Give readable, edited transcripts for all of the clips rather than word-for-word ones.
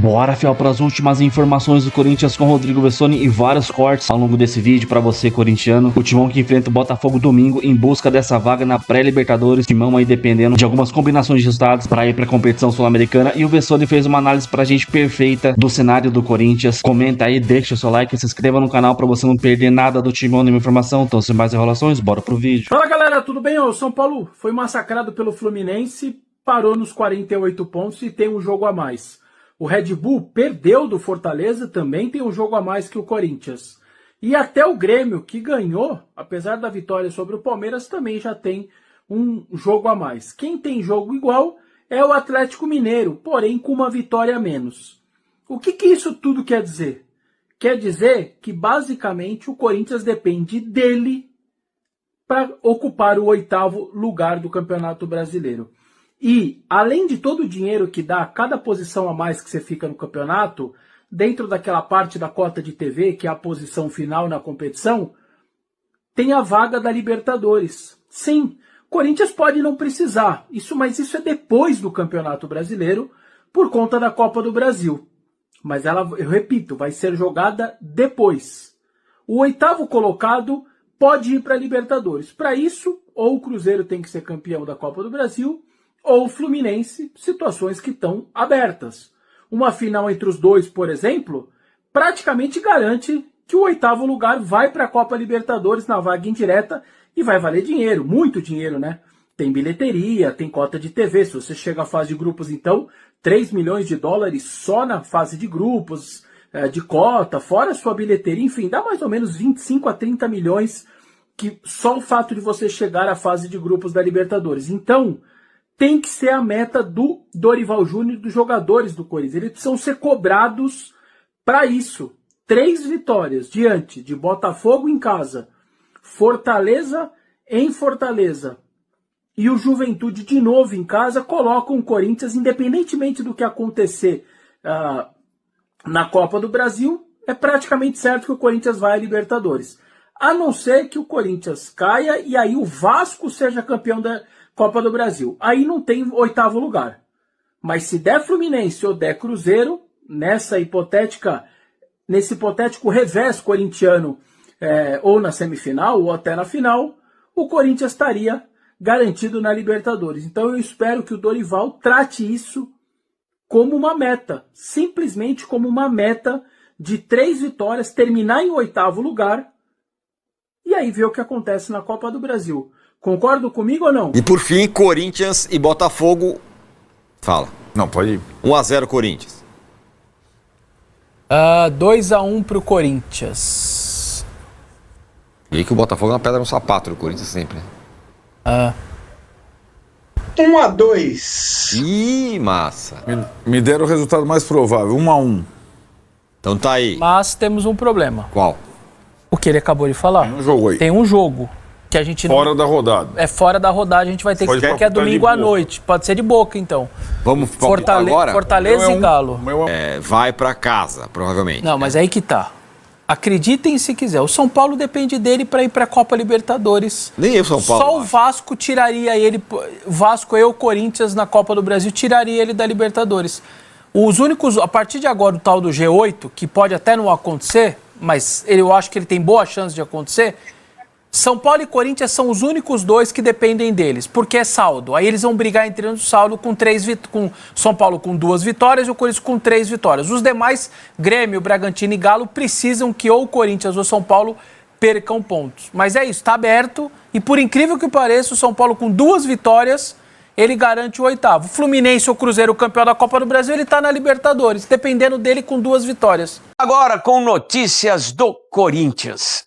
Bora, fiel, para as últimas informações do Corinthians com Rodrigo Vessoni e vários cortes ao longo desse vídeo para você, corintiano. O Timão que enfrenta o Botafogo domingo em busca dessa vaga na pré-Libertadores. Timão aí dependendo de algumas combinações de resultados para ir para a competição sul-americana. E o Vessoni fez uma análise pra gente perfeita do cenário do Corinthians. Comenta aí, deixa o seu like, se inscreva no canal para você não perder nada do Timão, nenhuma informação. Então, sem mais enrolações, bora pro vídeo. Fala, galera, tudo bem? O São Paulo foi massacrado pelo Fluminense, parou nos 48 pontos e tem um jogo a mais. O Red Bull perdeu do Fortaleza, também tem um jogo a mais que o Corinthians. E até o Grêmio, que ganhou, apesar da vitória sobre o Palmeiras, também já tem um jogo a mais. Quem tem jogo igual é o Atlético Mineiro, porém com uma vitória a menos. O que isso tudo quer dizer? Quer dizer que basicamente o Corinthians depende dele para ocupar o 8º lugar do Campeonato Brasileiro. E, além de todo o dinheiro que dá cada posição a mais que você fica no campeonato, dentro daquela parte da cota de TV, que é a posição final na competição, tem a vaga da Libertadores. Sim, Corinthians pode não precisar, mas isso é depois do Campeonato Brasileiro, por conta da Copa do Brasil. Mas ela, eu repito, vai ser jogada depois. O 8º colocado pode ir para a Libertadores. Para isso, ou o Cruzeiro tem que ser campeão da Copa do Brasil, ou o Fluminense, situações que estão abertas. Uma final entre os dois, por exemplo, praticamente garante que o 8º lugar vai para a Copa Libertadores na vaga indireta e vai valer dinheiro, muito dinheiro, né? Tem bilheteria, tem cota de TV, se você chega à fase de grupos, então, 3 milhões de dólares só na fase de grupos, de cota, fora a sua bilheteria, enfim, dá mais ou menos 25 a 30 milhões, que só o fato de você chegar à fase de grupos da Libertadores. Então, tem que ser a meta do Dorival Júnior e dos jogadores do Corinthians. Eles precisam ser cobrados para isso. 3 vitórias diante de Botafogo em casa, Fortaleza em Fortaleza e o Juventude de novo em casa colocam o Corinthians, independentemente do que acontecer na Copa do Brasil, é praticamente certo que o Corinthians vai à Libertadores. A não ser que o Corinthians caia e aí o Vasco seja campeão da Copa do Brasil. Aí não tem 8º lugar. Mas se der Fluminense ou der Cruzeiro, nesse hipotético revés corintiano, ou na semifinal, ou até na final, o Corinthians estaria garantido na Libertadores. Então eu espero que o Dorival trate isso como uma meta. Simplesmente como uma meta de 3 vitórias, terminar em 8º lugar, e aí ver o que acontece na Copa do Brasil. Concordo comigo ou não? E por fim, Corinthians e Botafogo. Fala. Não, pode ir. 1-0 Corinthians. 2-1 pro Corinthians. E aí que o Botafogo é uma pedra no sapato do Corinthians sempre, né? 1-2. Ih, massa. Me deram o resultado mais provável, 1-1. Então tá aí. Mas temos um problema. Qual? O que ele acabou de falar. Tem um jogo aí. Tem um jogo que a gente Fora da rodada. É fora da rodada, a gente vai ter que é domingo à noite. Pode ser de Boca, então. Vamos agora? Fortaleza e Galo. Vai pra casa, provavelmente. Não, mas aí que tá. Acreditem se quiser. O São Paulo depende dele para ir para a Copa Libertadores. Nem eu, São Paulo. Só o Vasco tiraria ele. O Vasco e o Corinthians na Copa do Brasil tiraria ele da Libertadores. Os únicos, a partir de agora, o tal do G8, que pode até não acontecer, mas eu acho que ele tem boa chance de acontecer. São Paulo e Corinthians são os únicos 2 que dependem deles, porque é saldo. Aí eles vão brigar entre eles no saldo com São Paulo com 2 vitórias e o Corinthians com 3 vitórias. Os demais, Grêmio, Bragantino e Galo, precisam que ou o Corinthians ou o São Paulo percam pontos. Mas é isso, está aberto e por incrível que pareça, o São Paulo com 2 vitórias, ele garante o 8º. Fluminense ou Cruzeiro, o campeão da Copa do Brasil, ele está na Libertadores, dependendo dele com 2 vitórias. Agora com notícias do Corinthians.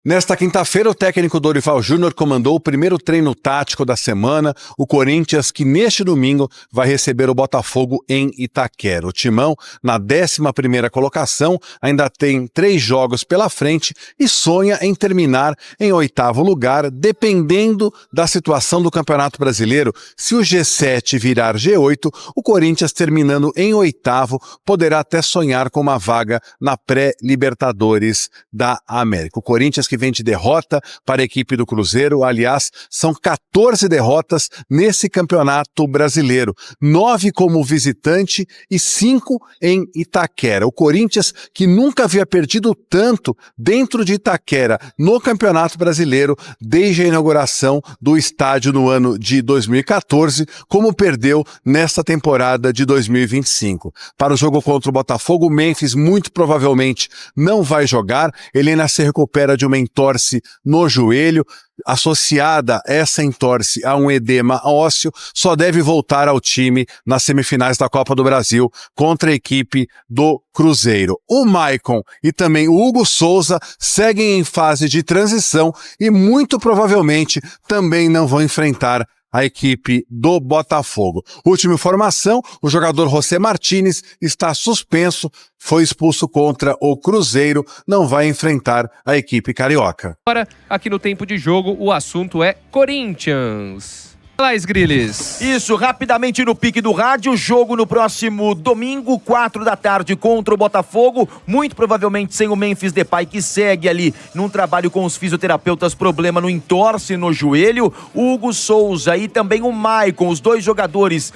Nesta quinta-feira, o técnico Dorival Júnior comandou o primeiro treino tático da semana, o Corinthians, que neste domingo vai receber o Botafogo em Itaquera. O Timão, na 11ª colocação, ainda tem 3 jogos pela frente e sonha em terminar em 8º lugar, dependendo da situação do Campeonato Brasileiro. Se o G7 virar G8, o Corinthians, terminando em 8º, poderá até sonhar com uma vaga na pré-Libertadores da América. O Corinthians que vem de derrota para a equipe do Cruzeiro. Aliás, são 14 derrotas nesse campeonato brasileiro. 9 como visitante e 5 em Itaquera. O Corinthians, que nunca havia perdido tanto dentro de Itaquera no Campeonato Brasileiro desde a inauguração do estádio no ano de 2014, como perdeu nesta temporada de 2025. Para o jogo contra o Botafogo, o Memphis muito provavelmente não vai jogar. Ele ainda se recupera de uma entorse no joelho. Associada essa entorse a um edema ósseo, só deve voltar ao time nas semifinais da Copa do Brasil contra a equipe do Cruzeiro. O Maicon e também o Hugo Souza seguem em fase de transição e muito provavelmente também não vão enfrentar a equipe do Botafogo. Última informação, o jogador José Martínez está suspenso, foi expulso contra o Cruzeiro, não vai enfrentar a equipe carioca. Agora, aqui no Tempo de Jogo, o assunto é Corinthians. Olá, Griles. Isso, rapidamente no pique do rádio, jogo no próximo domingo, 4 da tarde contra o Botafogo, muito provavelmente sem o Memphis Depay, que segue ali num trabalho com os fisioterapeutas, problema no entorse no joelho, o Hugo Souza e também o Maicon, os dois jogadores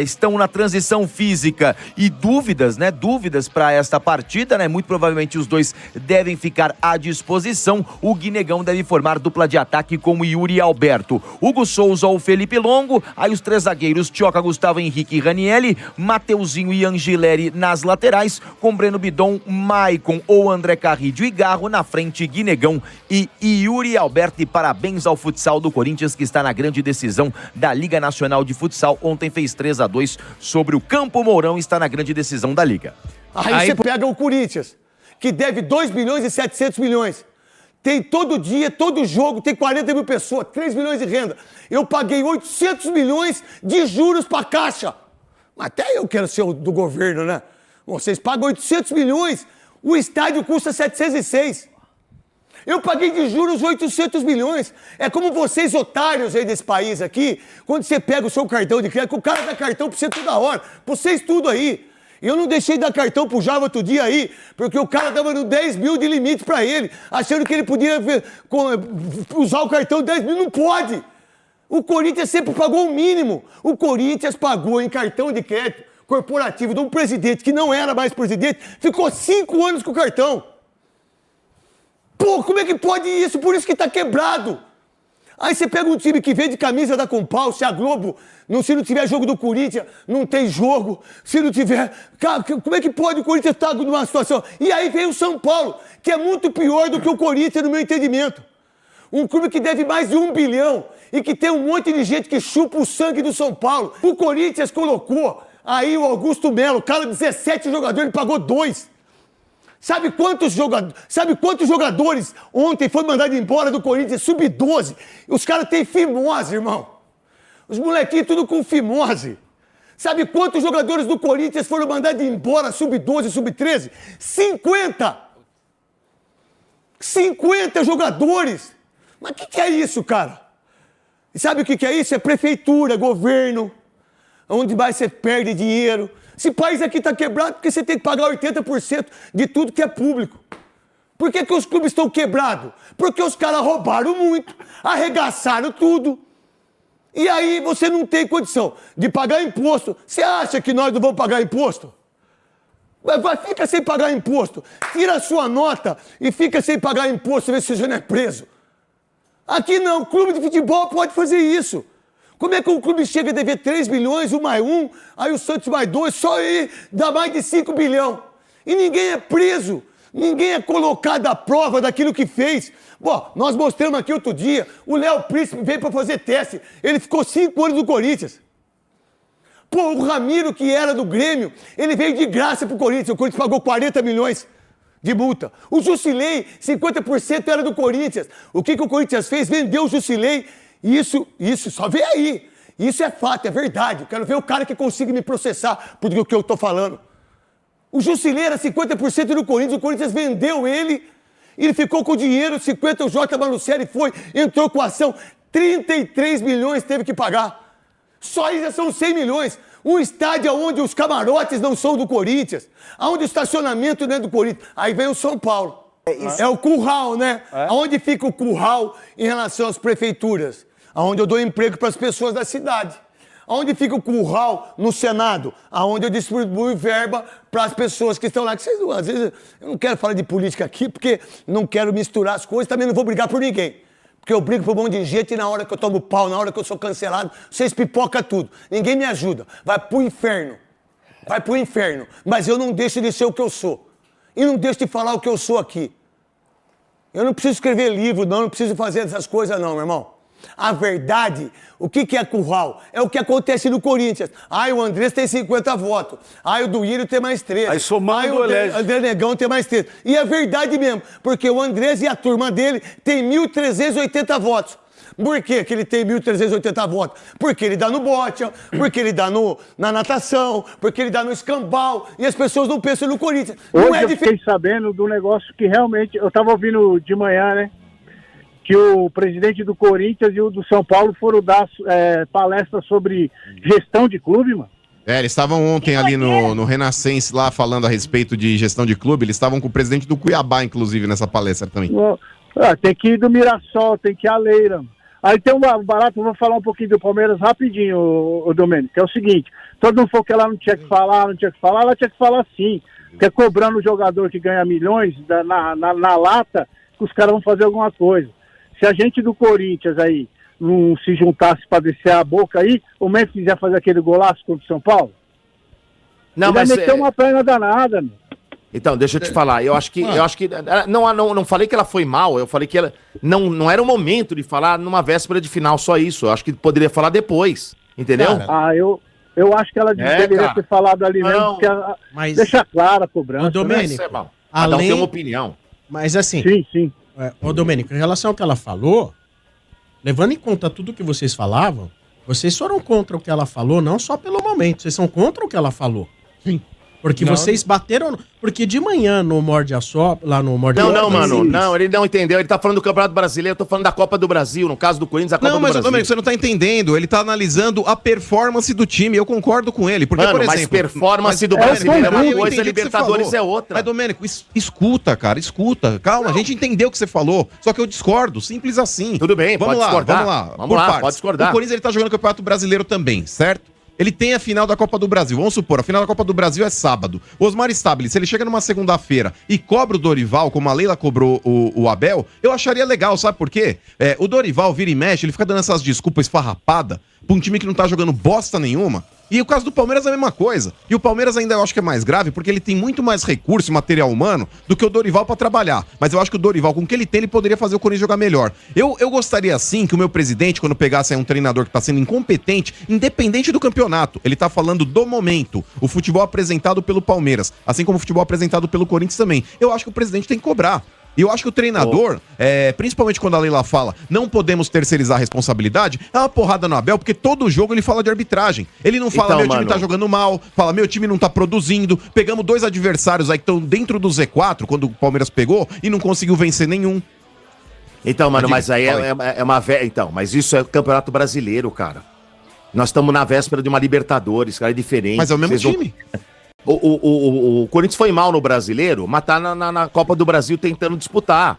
estão na transição física e dúvidas para esta partida, né? Muito provavelmente os dois devem ficar à disposição, o Guinegão deve formar dupla de ataque com o Yuri Alberto, Hugo Souza ou Felipe Longo, aí os três zagueiros, Tioca, Gustavo Henrique e Ranieri, Mateuzinho e Angileri nas laterais, com Breno Bidon, Maicon ou André Carrillo e Garro, na frente Guinegão e Yuri Alberto. E parabéns ao futsal do Corinthians, que está na grande decisão da Liga Nacional de Futsal, ontem fez 3-2 sobre o Campo Mourão e está na grande decisão da Liga. Aí você pega o Corinthians, que deve 2 milhões e 700 milhões. Tem todo dia, todo jogo, tem 40 mil pessoas, 3 milhões de renda. Eu paguei 800 milhões de juros para a Caixa. Mas até eu quero ser o do governo, né? Vocês pagam 800 milhões, o estádio custa 706. Eu paguei de juros 800 milhões. É como vocês, otários aí desse país aqui, quando você pega o seu cartão de crédito, o cara dá cartão para você toda hora, para vocês tudo aí. Eu não deixei dar cartão pro Java outro dia aí, porque o cara dava no 10 mil de limite pra ele, achando que ele podia usar o cartão 10 mil. Não pode! O Corinthians sempre pagou o mínimo. O Corinthians pagou em cartão de crédito corporativo de um presidente que não era mais presidente, ficou 5 anos com o cartão. Pô, como é que pode isso? Por isso que tá quebrado. Aí você pega um time que vende camisa da Compal, se a Globo, se não tiver jogo do Corinthians, não tem jogo. Se não tiver... Cara, como é que pode o Corinthians estar numa situação? E aí vem o São Paulo, que é muito pior do que o Corinthians, no meu entendimento. Um clube que deve mais de 1 bilhão e que tem um monte de gente que chupa o sangue do São Paulo. O Corinthians colocou aí o Augusto Melo, cara, 17 jogadores, ele pagou 2. Sabe quantos jogadores ontem foram mandados embora do Corinthians? Sub-12. Os caras têm fimose, irmão. Os molequinhos tudo com fimose. Sabe quantos jogadores do Corinthians foram mandados embora, sub-12, sub-13? 50! 50 jogadores! Mas o que é isso, cara? E sabe o que é isso? É prefeitura, governo, onde mais você perde dinheiro. Esse país aqui está quebrado porque você tem que pagar 80% de tudo que é público. Por que os clubes estão quebrados? Porque os caras roubaram muito, arregaçaram tudo. E aí você não tem condição de pagar imposto. Você acha que nós não vamos pagar imposto? Fica sem pagar imposto. Tira a sua nota e fica sem pagar imposto, vê se você não é preso. Aqui não, o clube de futebol pode fazer isso. Como é que um clube chega a dever 3 bilhões, 1 mais 1, aí o Santos mais 2, só aí dá mais de 5 bilhões. E ninguém é preso, ninguém é colocado à prova daquilo que fez. Bom, nós mostramos aqui outro dia, o Léo Príncipe veio para fazer teste, ele ficou 5 anos no Corinthians. Pô, o Ramiro, que era do Grêmio, ele veio de graça pro Corinthians, o Corinthians pagou 40 milhões de multa. O Jusilei, 50% era do Corinthians. O que o Corinthians fez? Vendeu o Jusilei. Isso, só vê aí. Isso é fato, é verdade. Eu quero ver o cara que consiga me processar por o que eu tô falando. O Jusilei era 50% do Corinthians, o Corinthians vendeu ele, ele ficou com o dinheiro, 50%, o J. Manucelli entrou com a ação, 33 milhões teve que pagar. Só isso já são 100 milhões. Um estádio onde os camarotes não são do Corinthians, onde o estacionamento não é do Corinthians. Aí vem o São Paulo. É o curral, né? Aonde fica o curral em relação às prefeituras? Aonde eu dou emprego para as pessoas da cidade. Aonde fica o curral no Senado? Aonde eu distribuo verba para as pessoas que estão lá. Que vocês, às vezes, eu não quero falar de política aqui, porque não quero misturar as coisas, também não vou brigar por ninguém. Porque eu brigo por um monte de gente e na hora que eu tomo pau, na hora que eu sou cancelado, vocês pipocam tudo. Ninguém me ajuda. Vai pro inferno. Vai pro inferno. Mas eu não deixo de ser o que eu sou. E não deixo de falar o que eu sou aqui. Eu não preciso escrever livro, não preciso fazer essas coisas, não, meu irmão. A verdade, o que é curral? É o que acontece no Corinthians. O Andrés tem 50 votos. O Duílio tem mais 13. Aí somando o André Negão tem mais 13. E é verdade mesmo, porque o Andrés e a turma dele tem 1.380 votos. Por que ele tem 1.380 votos? Porque ele dá no bote, porque ele dá na natação, porque ele dá no escambau, e as pessoas não pensam no Corinthians. Hoje eu fiquei sabendo do negócio que realmente... Eu estava ouvindo de manhã, né? Que o presidente do Corinthians e o do São Paulo foram dar palestra sobre gestão de clube, mano. Eles estavam ontem ali no Renascense lá falando a respeito de gestão de clube. Eles estavam com o presidente do Cuiabá, inclusive, nessa palestra também. Tem que ir do Mirassol, tem que ir à Leira. Aí tem um barato, vou falar um pouquinho do Palmeiras rapidinho, o Domênico, que é o seguinte, todo mundo falou que ela não tinha que falar, ela tinha que falar sim. Porque cobrando o jogador que ganha milhões na lata, que os caras vão fazer alguma coisa. Se a gente do Corinthians aí não se juntasse para descer a boca aí, o Memphis ia fazer aquele golaço contra o São Paulo? Não, ele mas ia meter uma perna danada, meu. Então, deixa eu te falar, eu acho que não falei que ela foi mal, eu falei que ela não era o momento de falar numa véspera de final, só isso. Eu acho que poderia falar depois, entendeu? Cara, eu acho que ela deveria ter falado ali mesmo, porque mas... deixa clara a cobrança. Ô, Domênico, né? Cada um tem uma opinião. Mas assim... Sim. Ô, Domênico, em relação ao que ela falou, levando em conta tudo que vocês falavam, vocês foram contra o que ela falou, não só pelo momento, vocês são contra o que ela falou. Sim. Porque vocês bateram... Porque de manhã no Morde a Sopra, lá no Morde a Sopra... Não, mano, não, ele não entendeu. Ele tá falando do Campeonato Brasileiro, eu tô falando da Copa do Brasil, no caso do Corinthians, a Copa do Brasil. Não, mas, Domênico, você não tá entendendo. Ele tá analisando a performance do time, eu concordo com ele. Porque, mano, por exemplo... mas performance do Brasileiro é uma coisa, Libertadores é outra. Mas, Domênico, escuta, cara, escuta. Calma, a gente entendeu o que você falou, só que eu discordo, simples assim. Tudo bem, pode discordar. Vamos lá, pode discordar. O Corinthians, ele tá jogando o Campeonato Brasileiro também, certo? Ele tem a final da Copa do Brasil. Vamos supor, a final da Copa do Brasil é sábado. O Osmar Stabile, se ele chega numa segunda-feira e cobra o Dorival, como a Leila cobrou o Abel, eu acharia legal, sabe por quê? O Dorival vira e mexe, ele fica dando essas desculpas esfarrapadas pra um time que não tá jogando bosta nenhuma. E o caso do Palmeiras é a mesma coisa. E o Palmeiras ainda eu acho que é mais grave, porque ele tem muito mais recurso e material humano do que o Dorival pra trabalhar. Mas eu acho que o Dorival, com o que ele tem, ele poderia fazer o Corinthians jogar melhor. Eu gostaria, sim, que o meu presidente, quando pegasse aí um treinador que tá sendo incompetente, independente do campeonato, ele tá falando do momento, o futebol apresentado pelo Palmeiras, assim como o futebol apresentado pelo Corinthians também. Eu acho que o presidente tem que cobrar. E eu acho que o treinador, principalmente quando a Leila fala não podemos terceirizar a responsabilidade, é uma porrada no Abel, porque todo jogo ele fala de arbitragem. Ele não fala, meu time tá jogando mal, fala, meu time não tá produzindo. Pegamos 2 adversários aí que estão dentro do Z4, quando o Palmeiras pegou, e não conseguiu vencer nenhum. Então, mano, mas aí é uma... Então, mas isso é Campeonato Brasileiro, cara. Nós estamos na véspera de uma Libertadores, cara, é diferente. Mas é o mesmo time. O Corinthians foi mal no Brasileiro, mas tá na Copa do Brasil tentando disputar.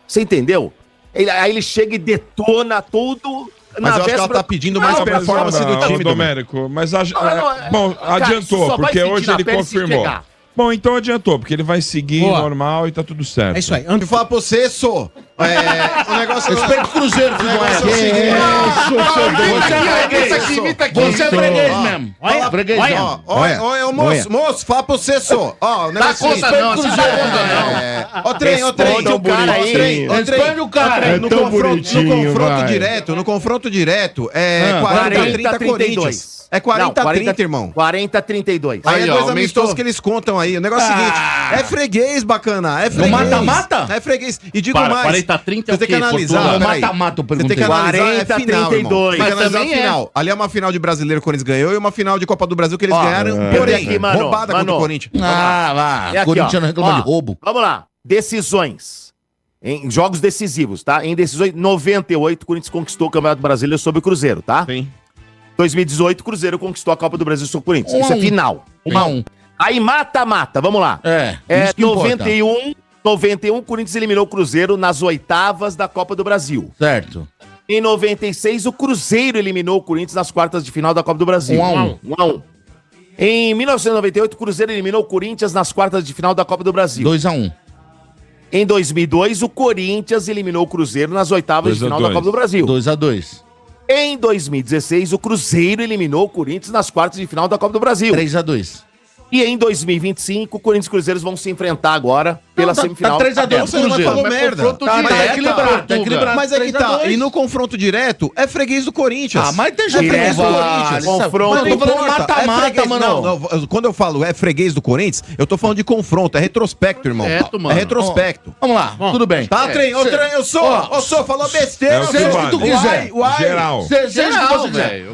Você entendeu? Aí ele chega e detona tudo. Mas eu acho que ela tá pedindo mais performance do time, Domênico. Mas bom, adiantou, porque hoje ele confirmou. Bom, então adiantou, porque ele vai seguir normal e tá tudo certo. É isso aí. Antes de falar pra você, o negócio... Respeito o Cruzeiro, o negócio é o seguinte... Você é freguês mesmo. Olha, freguês, ó, moço, fala pra você, só. Ó, o negócio é o seguinte... Ó, trem. Responde o cara. No confronto direto, 40-30 Corinthians. É 40-30, irmão. 40-32. Aí é 2 amistosos que eles contam aí. O negócio é o seguinte, é freguês, bacana. É freguês. Mata-mata? É freguês. E digo mais. 40-30 você tem que analisar. Mata-mata, eu perguntei. Você tem que analisar 40-32. Mas também é final. Ali é uma final de Brasileiro que o Corinthians ganhou e uma final de Copa do Brasil que eles ganharam. Porém, roubada contra o Corinthians. O Corinthians não reclama de roubo. Vamos lá. Decisões. Em jogos decisivos, tá? Em decisões, 98, o Corinthians conquistou o Campeonato Brasileiro sobre o Cruzeiro, tá? Sim. 2018, o Cruzeiro conquistou a Copa do Brasil sobre o Corinthians. Isso é final. 1-1. Aí mata-mata, vamos lá. Isso que 91, 91, o Corinthians eliminou o Cruzeiro nas oitavas da Copa do Brasil. Certo. Em 96, o Cruzeiro eliminou o Corinthians nas quartas de final da Copa do Brasil. 1-1. Em 1998, o Cruzeiro eliminou o Corinthians nas quartas de final da Copa do Brasil. 2-1. Em 2002, o Corinthians eliminou o Cruzeiro nas oitavas de final da Copa do Brasil. 2-2. Em 2016, o Cruzeiro eliminou o Corinthians nas quartas de final da Copa do Brasil. 3-2. E em 2025, o Corinthians e o Cruzeiros vão se enfrentar agora pela semifinal. Tá 3-2 Você não falou merda. Tá equilibrado. Mas é que tá. E no confronto direto, é freguês do Corinthians. Ah, mas tem jogo freguês do Corinthians. Confronto. Mano, eu tô falando mata-mata, mano. Não, quando eu falo é freguês do Corinthians, eu tô falando de confronto. É retrospecto, irmão. É retrospecto. Vamos lá, tudo bem. Tá, trem. Eu sou, falou besteira. Seja o que tu quiser. Geral. Seja o que você quiser.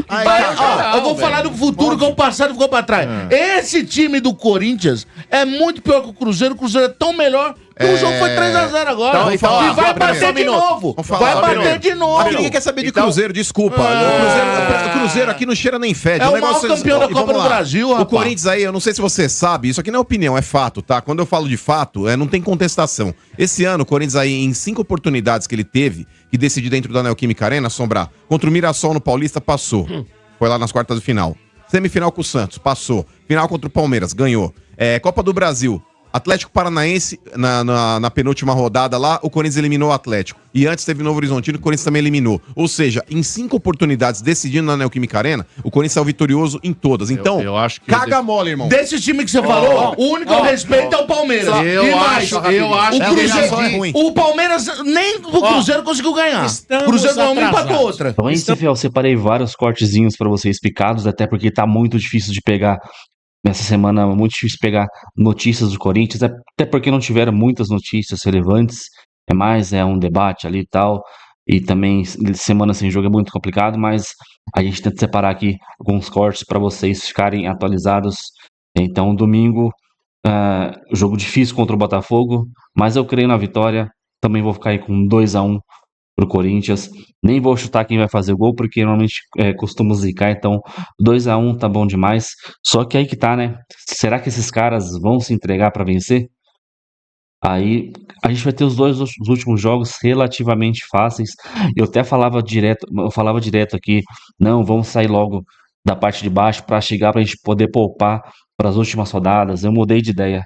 Eu vou falar do futuro, que o passado ficou pra trás. Esse time do Corinthians é muito pior que o Cruzeiro. O Cruzeiro é tão melhor que o jogo foi 3-0 agora. Então, e vai bater de novo. Vai bater de novo. Ninguém quer saber de Cruzeiro, desculpa. O Cruzeiro aqui não cheira nem fede. É o maior campeão da Copa do Brasil, rapaz. O Corinthians aí, eu não sei se você sabe, isso aqui não é opinião, é fato, tá? Quando eu falo de fato, não tem contestação. Esse ano, o Corinthians aí, em 5 oportunidades que ele teve, que decidiu dentro da Neoquímica Arena, Sombrar, contra o Mirassol no Paulista, passou. Foi lá nas quartas de final. Semifinal com o Santos, passou. Final contra o Palmeiras, ganhou. Copa do Brasil, Atlético Paranaense, na penúltima rodada lá, o Corinthians eliminou o Atlético. E antes teve Novo Horizontino, o Corinthians também eliminou. Ou seja, em 5 oportunidades decidindo na Neoquímica Arena, o Corinthians saiu vitorioso em todas. Então, eu acho que caga mole, irmão. Desse time que você falou, o único respeito é o Palmeiras. Eu acho o Cruzeiro é ruim. O Palmeiras nem o Cruzeiro conseguiu ganhar. O Cruzeiro ganhou uma pra outra. Então, aí, Fiel, eu separei vários cortezinhos pra vocês picados, até porque tá muito difícil de pegar. Nessa semana, muito difícil pegar notícias do Corinthians, até porque não tiveram muitas notícias relevantes. É mais um debate ali e tal. E também, semana sem jogo é muito complicado, mas a gente tenta separar aqui alguns cortes para vocês ficarem atualizados. Então, domingo, jogo difícil contra o Botafogo, mas eu creio na vitória. Também vou ficar aí com 2-1 pro Corinthians. Nem vou chutar quem vai fazer o gol, porque normalmente costuma zicar, então 2-1 tá bom demais. Só que aí que tá, né? Será que esses caras vão se entregar pra vencer? Aí a gente vai ter os últimos jogos relativamente fáceis. Eu até falava direto aqui, não, vamos sair logo da parte de baixo pra chegar pra gente poder poupar para as últimas rodadas. Eu mudei de ideia.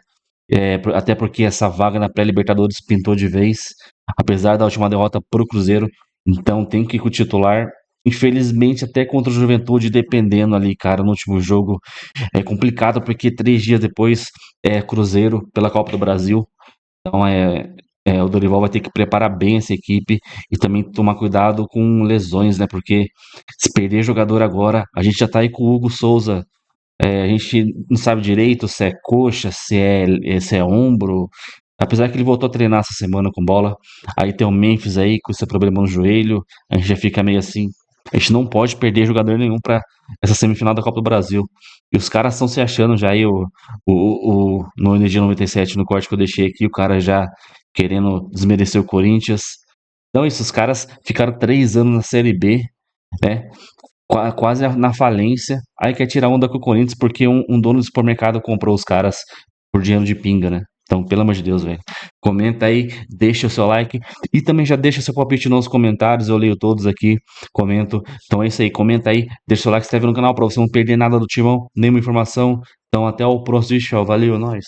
Até porque essa vaga na pré-Libertadores pintou de vez, apesar da última derrota pro Cruzeiro, então tem que ir com o titular. Infelizmente, até contra o Juventude, dependendo ali, cara, no último jogo, é complicado, porque 3 dias depois é Cruzeiro pela Copa do Brasil, então o Dorival vai ter que preparar bem essa equipe e também tomar cuidado com lesões, né, porque se perder jogador agora, a gente já tá aí com o Hugo Souza. A gente não sabe direito se é coxa, se é ombro. Apesar que ele voltou a treinar essa semana com bola. Aí tem o Memphis aí com esse problema no joelho. A gente já fica meio assim. A gente não pode perder jogador nenhum pra essa semifinal da Copa do Brasil. E os caras estão se achando já aí, no Energia 97, no corte que eu deixei aqui, o cara já querendo desmerecer o Corinthians. Então, esses caras ficaram 3 anos na Série B, né? Quase na falência, aí quer tirar onda com o Corinthians porque um dono do supermercado comprou os caras por dinheiro de pinga, né? Então, pelo amor de Deus, velho. Comenta aí, deixa o seu like e também já deixa seu palpite nos comentários, eu leio todos aqui, comento. Então é isso aí, comenta aí, deixa o seu like, se inscreve no canal pra você não perder nada do Timão, nenhuma informação. Então até o próximo vídeo, valeu, nós.